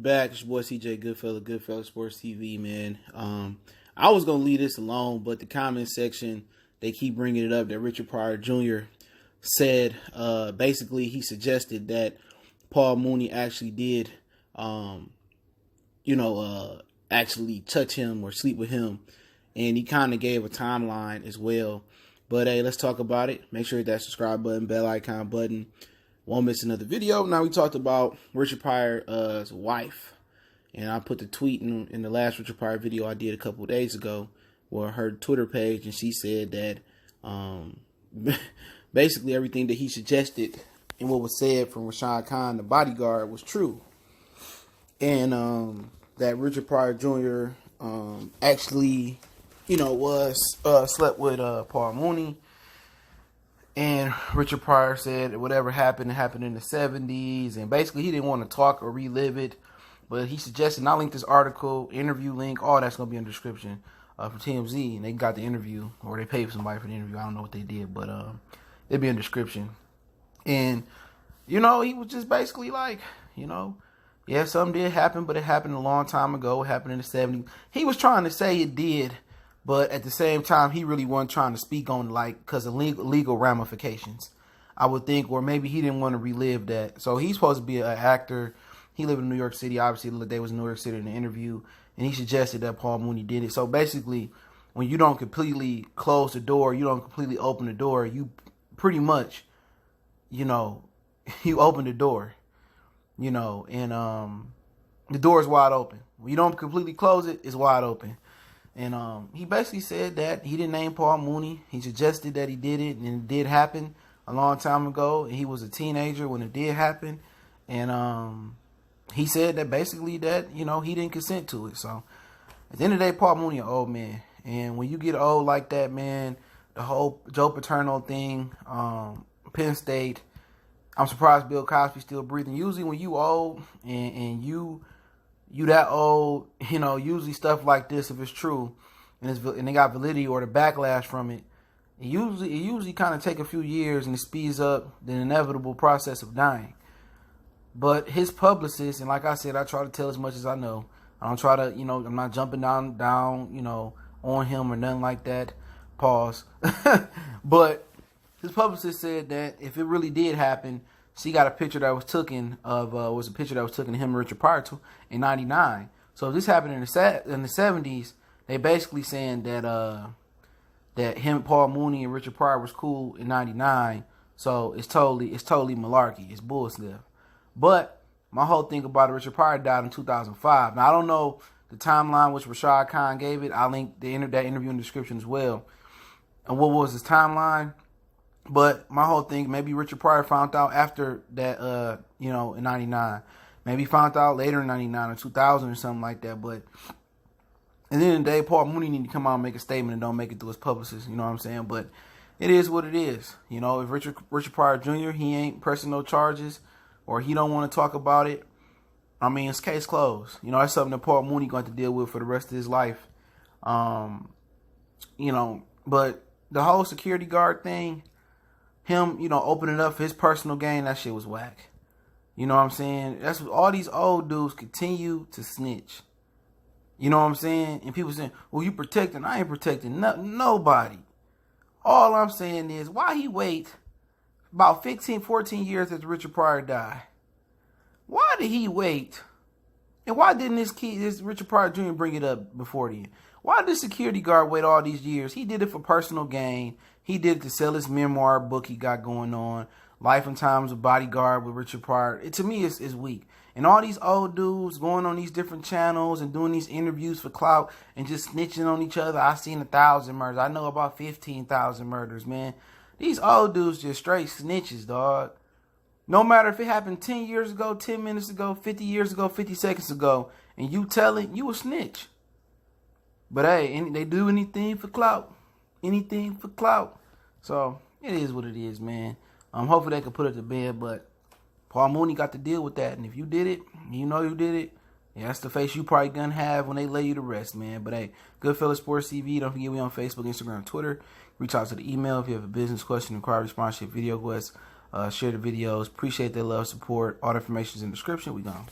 back. It's your boy CJ Goodfella Sports TV, man. I was going to leave this alone, but the comment section, they keep bringing it up that Richard Pryor Jr. said, basically he suggested that Paul Mooney actually did, actually touch him or sleep with him. And he kind of gave a timeline as well. But hey, let's talk about it. Make sure you hit that subscribe button, bell icon button. Won't miss another video. Now we talked about Richard Pryor's wife. And I put the tweet in the last Richard Pryor video I did a couple of days ago, or her Twitter page, and she said that basically everything that he suggested and what was said from Rashawn Khan, the bodyguard, was true. And that Richard Pryor Jr. Actually, was slept with Paul Mooney. And Richard Pryor said whatever happened, it happened in the 70s. And basically he didn't want to talk or relive it. But he suggested, and I'll link this article, interview link, all that's going to be in the description for TMZ. And they got the interview, or they paid somebody for the interview. I don't know what they did, but it'll be in the description. And, he was just basically like, yeah, something did happen, but it happened a long time ago. It happened in the 70s. He was trying to say it did, but at the same time, he really wasn't trying to speak on, because of legal ramifications, I would think, or maybe he didn't want to relive that. So he's supposed to be an actor. He lived in New York City. Obviously, they was in New York City in the interview, and he suggested that Paul Mooney did it. So basically, when you don't completely close the door, you don't completely open the door, you pretty much, you open the door, and the door is wide open. When you don't completely close it, it's wide open. And he basically said that he didn't name Paul Mooney. He suggested that he did it, and it did happen a long time ago. And he was a teenager when it did happen. And he said that basically that, he didn't consent to it. So at the end of the day, Paul Mooney an old man. And when you get old like that, man, the whole Joe Paterno thing, Penn State, I'm surprised Bill Cosby's still breathing. Usually when you old and you that old, usually stuff like this, if it's true, and they got validity or the backlash from it, it usually kind of take a few years and it speeds up the inevitable process of dying. But his publicist, and like I said, I try to tell as much as I know. I don't try to, I'm not jumping down, on him or nothing like that. Pause. But his publicist said that if it really did happen, she got a picture that was taken of him and Richard Pryor in '99. So if this happened in the 70s, they basically saying that that him, Paul Mooney, and Richard Pryor was cool in '99. So it's totally malarkey. It's bullshit. But my whole thing about it, Richard Pryor died in 2005. Now I don't know the timeline which Rashawn Khan gave it. I'll link that interview in the description as well. And what was his timeline? But my whole thing, maybe Richard Pryor found out after that, in 99. Maybe found out later in 99 or 2000 or something like that. But at the end of the day, Paul Mooney need to come out and make a statement and don't make it through his publicist. You know what I'm saying? But it is what it is. If Richard Pryor Jr., he ain't pressing no charges or he don't want to talk about it, I mean, it's case closed. That's something that Paul Mooney going to deal with for the rest of his life. But the whole security guard thing, him, opening up for his personal gain, that shit was whack. You know what I'm saying? That's what all these old dudes continue to snitch. You know what I'm saying? And people saying, well, you protecting. I ain't protecting nobody. All I'm saying is, why he wait about 15, 14 years after Richard Pryor died? Why did he wait? And why didn't this Richard Pryor Jr. bring it up before then? Why did the security guard wait all these years? He did it for personal gain. He did it to sell his memoir book he got going on, Life and Times of Bodyguard with Richard Pryor. To me, it's weak. And all these old dudes going on these different channels and doing these interviews for clout and just snitching on each other. I seen 1,000 murders. I know about 15,000 murders, man. These old dudes just straight snitches, dog. No matter if it happened 10 years ago, 10 minutes ago, 50 years ago, 50 seconds ago, and you tell it, you a snitch. But hey, they do anything for clout. Anything for clout. So it is what it is, man. Hopefully they can put it to bed, but Paul Mooney got to deal with that. And if you did it, you know you did it. Yeah, that's the face you probably gonna have when they lay you to rest, man. But hey, Goodfella Sports TV. Don't forget we on Facebook, Instagram, Twitter. Reach out to the email if you have a business question, inquiry, sponsorship, video request. Share the videos. Appreciate their love, support. All the information is in the description. We gone.